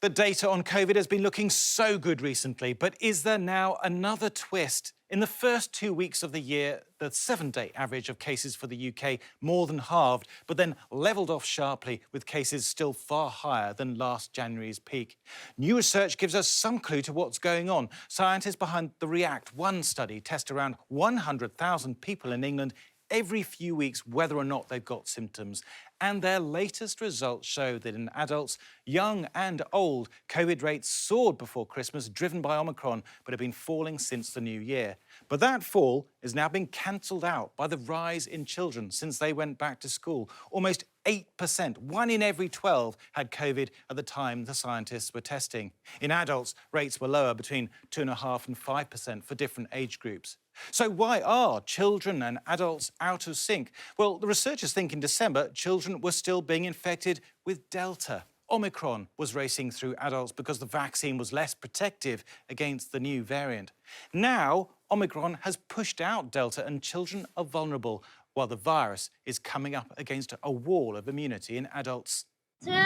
The data on COVID has been looking so good recently, but is there now another twist? In the first 2 weeks of the year, the 7-day average of cases for the UK more than halved, but then levelled off sharply, with cases still far higher than last January's peak. New research gives us some clue to what's going on. Scientists behind the REACT-1 study test around 100,000 people in England every few weeks whether or not they've got symptoms. And their latest results show that in adults, young and old, COVID rates soared before Christmas, driven by Omicron, but have been falling since the new year. But that fall is now being cancelled out by the rise in children since they went back to school. Almost 8%, 1 in every 12, had COVID at the time the scientists were testing. In adults, rates were lower, between 2.5% and 5% for different age groups. So why are children and adults out of sync? Well, the researchers think in December, children were still being infected with Delta. Omicron was racing through adults because the vaccine was less protective against the new variant. Now, Omicron has pushed out Delta and children are vulnerable, while the virus is coming up against a wall of immunity in adults. 2, 1.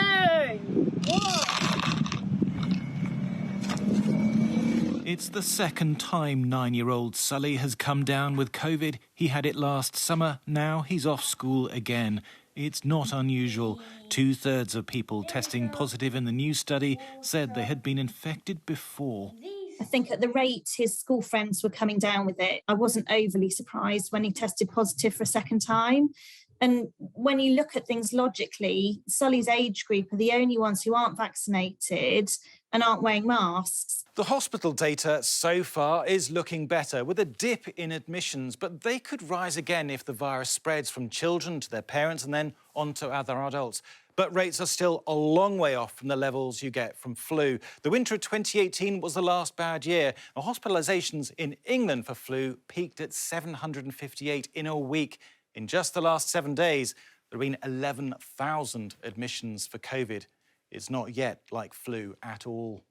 It's the second time 9-year-old Sully has come down with COVID. He had it last summer, now he's off school again. It's not unusual. 2/3 of people testing positive in the new study said they had been infected before. I think at the rate his school friends were coming down with it, I wasn't overly surprised when he tested positive for a second time. And when you look at things logically, Sully's age group are the only ones who aren't vaccinated and aren't wearing masks. The hospital data so far is looking better, with a dip in admissions, but they could rise again if the virus spreads from children to their parents and then on to other adults. But rates are still a long way off from the levels you get from flu. The winter of 2018 was the last bad year. Now, hospitalisations in England for flu peaked at 758 in a week. In just the last 7 days, there have been 11,000 admissions for COVID. It's not yet like flu at all.